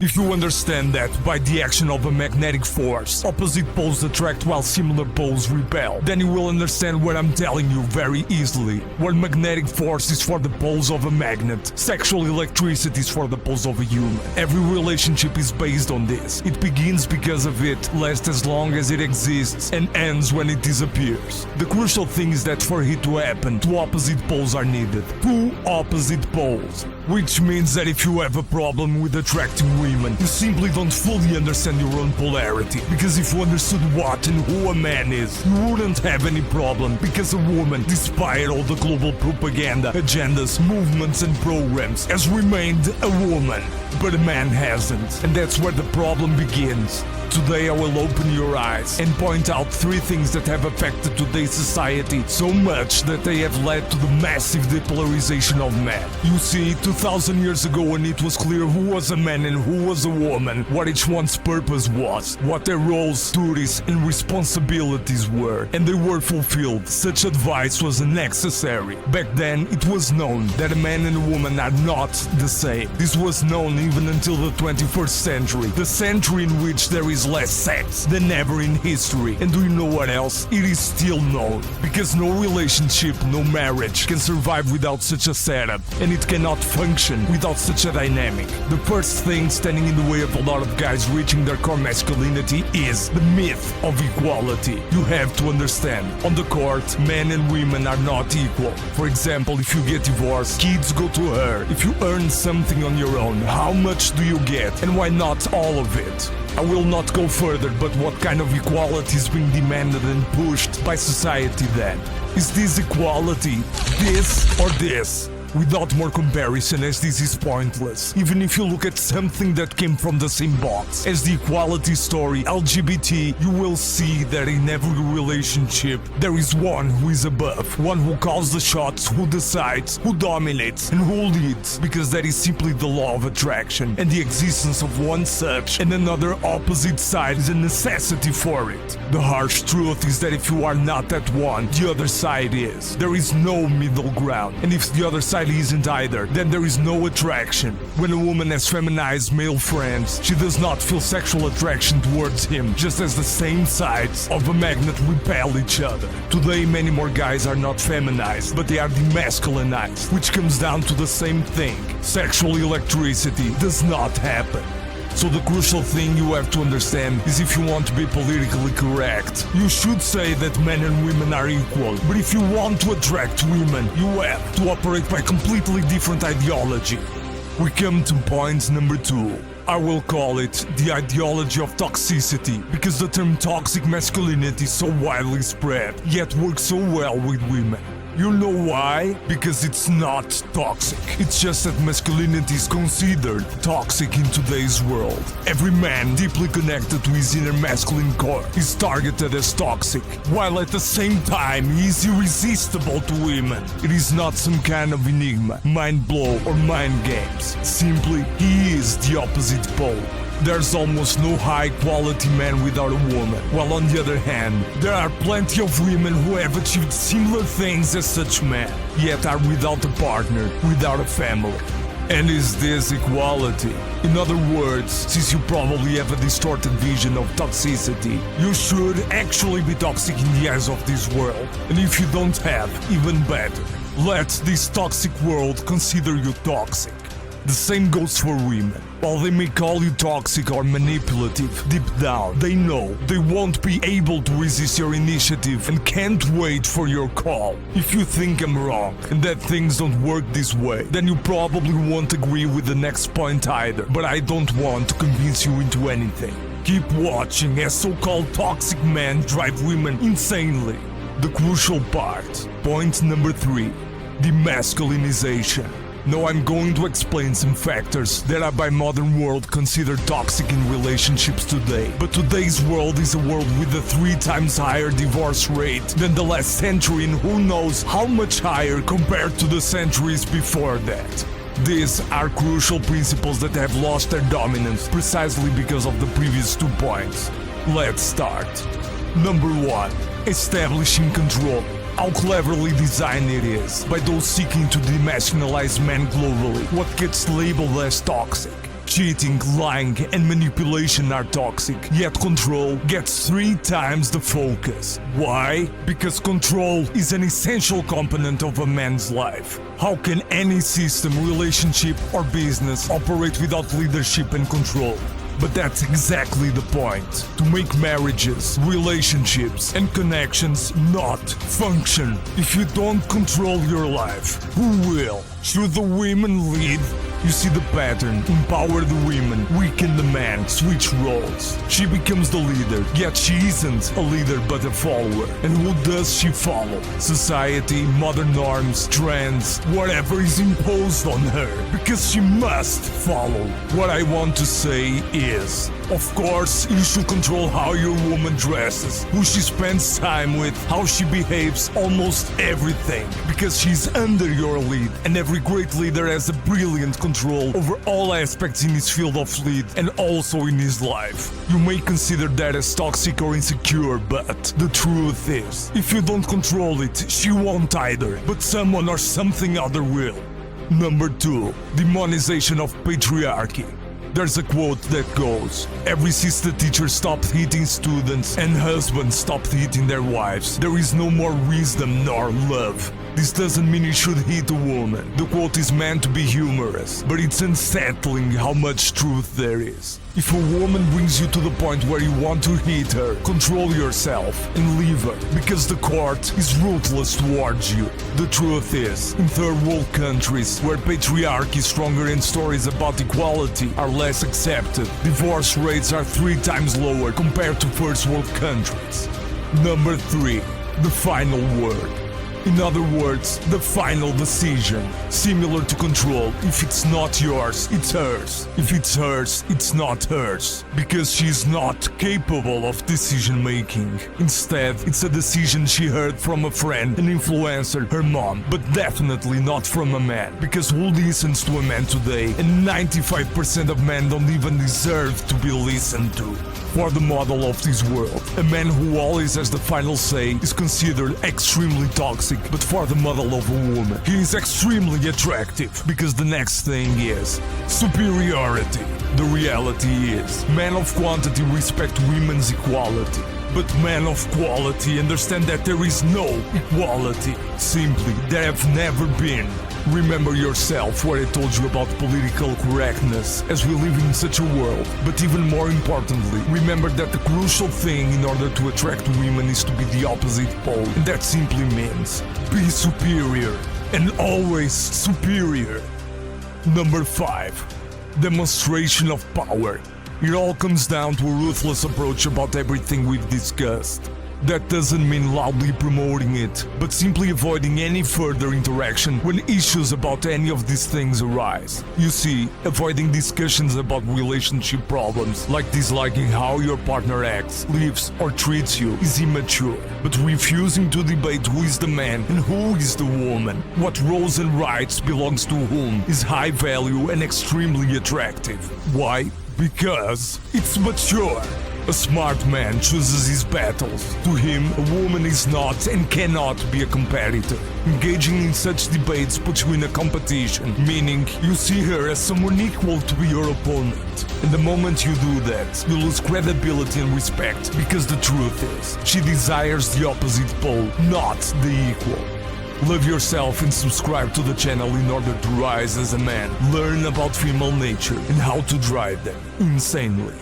If you understand that by the action of a magnetic force, opposite poles attract while similar poles repel, then you will understand what I'm telling you very easily. Where magnetic force is for the poles of a magnet, sexual electricity is for the poles of a human. Every relationship is based on this. It begins because of it, lasts as long as it exists, and ends when it disappears. The crucial thing is that for it to happen, two opposite poles are needed. Two opposite poles. Which means that if you have a problem with attracting women, you simply don't fully understand your own polarity. Because if you understood what and who a man is, you wouldn't have any problem. Because a woman, despite all the global propaganda, agendas, movements and programs, has remained a woman. But a man hasn't. And that's where the problem begins. Today I will open your eyes and point out three things that have affected today's society so much that they have led to the massive depolarization of men. You see, 2000 years ago when it was clear who was a man and who was a woman, what each one's purpose was, what their roles, duties and responsibilities were, and they were fulfilled, such advice was necessary. Back then it was known that a man and a woman are not the same. This was known even until the 21st century, the century in which there is less sex than ever in history. And do you know what else? It is still known. Because no relationship, no marriage can survive without such a setup, and it cannot function without such a dynamic. The first thing standing in the way of a lot of guys reaching their core masculinity is the myth of equality. You have to understand, on the court, men and women are not equal. For example, if you get divorced, kids go to her. If you earn something on your own, how much do you get? And why not all of it? I will not go further, but what kind of equality is being demanded and pushed by society then? Is this equality this or this? Without more comparison, as this is pointless. Even if you look at something that came from the same box as the equality story, LGBT, you will see that in every relationship there is one who is above, one who calls the shots, who decides, who dominates and who leads, because that is simply the law of attraction, and the existence of one such and another opposite side is a necessity for it. The harsh truth is that if you are not that one, the other side is. There is no middle ground, and if the other side isn't either, then there is no attraction. When a woman has feminized male friends, she does not feel sexual attraction towards him, just as the same sides of a magnet repel each other. Today many more guys are not feminized, but they are demasculinized, which comes down to the same thing. Sexual electricity does not happen. So the crucial thing you have to understand is if you want to be politically correct, you should say that men and women are equal. But if you want to attract women, you have to operate by completely different ideology. We come to point number 2. I will call it the ideology of toxicity, because the term toxic masculinity is so widely spread, yet works so well with women. You know why? Because it's not toxic. It's just that masculinity is considered toxic in today's world. Every man deeply connected to his inner masculine core is targeted as toxic, while at the same time he is irresistible to women. It is not some kind of enigma, mind blow or mind games. Simply, he is the opposite pole. There's almost no high-quality man without a woman, while on the other hand, there are plenty of women who have achieved similar things as such men, yet are without a partner, without a family. And is this equality? In other words, since you probably have a distorted vision of toxicity, you should actually be toxic in the eyes of this world. And if you don't have, even better. Let this toxic world consider you toxic. The same goes for women. While they may call you toxic or manipulative, deep down, they know they won't be able to resist your initiative and can't wait for your call. If you think I'm wrong and that things don't work this way, then you probably won't agree with the next point either. But I don't want to convince you into anything. Keep watching as so-called toxic men drive women insanely. The crucial part. Point number 3. Demasculinization. Now I'm going to explain some factors that are by modern world considered toxic in relationships today. But today's world is a world with a 3 times higher divorce rate than the last century, and who knows how much higher compared to the centuries before that. These are crucial principles that have lost their dominance precisely because of the previous 2 points. Let's start. Number 1. Establishing control. How cleverly designed it is by those seeking to demasculinize men globally, what gets labeled as toxic. Cheating, lying, and manipulation are toxic, yet control gets 3 times the focus. Why? Because control is an essential component of a man's life. How can any system, relationship, or business operate without leadership and control? But that's exactly the point. To make marriages, relationships, and connections not function. If you don't control your life, who will? Should the women lead? You see the pattern. Empower the women, weaken the man, switch roles. She becomes the leader, yet she isn't a leader but a follower. And who does she follow? Society, modern norms, trends, whatever is imposed on her. Because she must follow. What I want to say is, of course, you should control how your woman dresses, who she spends time with, how she behaves, almost everything. Because she's under your lead, and every great leader has a brilliant control over all aspects in his field of lead and also in his life. You may consider that as toxic or insecure, but the truth is, if you don't control it, she won't either, but someone or something other will. Number 2. Demonization of patriarchy. There's a quote that goes, every sister teacher stopped hitting students and husbands stopped hitting their wives. There is no more wisdom nor love. This doesn't mean you should hit a woman. The quote is meant to be humorous, but it's unsettling how much truth there is. If a woman brings you to the point where you want to hit her, control yourself and leave her, because the court is ruthless towards you. The truth is, in third world countries where patriarchy is stronger and stories about equality are less accepted, divorce rates are 3 times lower compared to first world countries. Number 3. The final word. In other words, the final decision. Similar to control, if it's not yours, it's hers. If it's hers, it's not hers. Because she's not capable of decision making. Instead, it's a decision she heard from a friend, an influencer, her mom, but definitely not from a man. Because who listens to a man today? And 95% of men don't even deserve to be listened to. For the model of this world, a man who always has the final say is considered extremely toxic, but for the model of a woman, he is extremely attractive, because the next thing is superiority. The reality is, men of quantity respect women's equality, but men of quality understand that there is no equality. Simply, there have never been. Remember yourself what I told you about political correctness, as we live in such a world. But even more importantly, remember that the crucial thing in order to attract women is to be the opposite pole. And that simply means be superior, and always superior. Number 5. Demonstration of power. It all comes down to a ruthless approach about everything we've discussed. That doesn't mean loudly promoting it, but simply avoiding any further interaction when issues about any of these things arise. You see, avoiding discussions about relationship problems, like disliking how your partner acts, lives, or treats you, is immature. But refusing to debate who is the man and who is the woman, what roles and rights belongs to whom, is high value and extremely attractive. Why? Because it's mature. A smart man chooses his battles. To him, a woman is not and cannot be a competitor. Engaging in such debates puts you in a competition, meaning you see her as someone equal to your opponent. And the moment you do that, you lose credibility and respect, because the truth is, she desires the opposite pole, not the equal. Love yourself and subscribe to the channel in order to rise as a man. Learn about female nature and how to drive them insanely.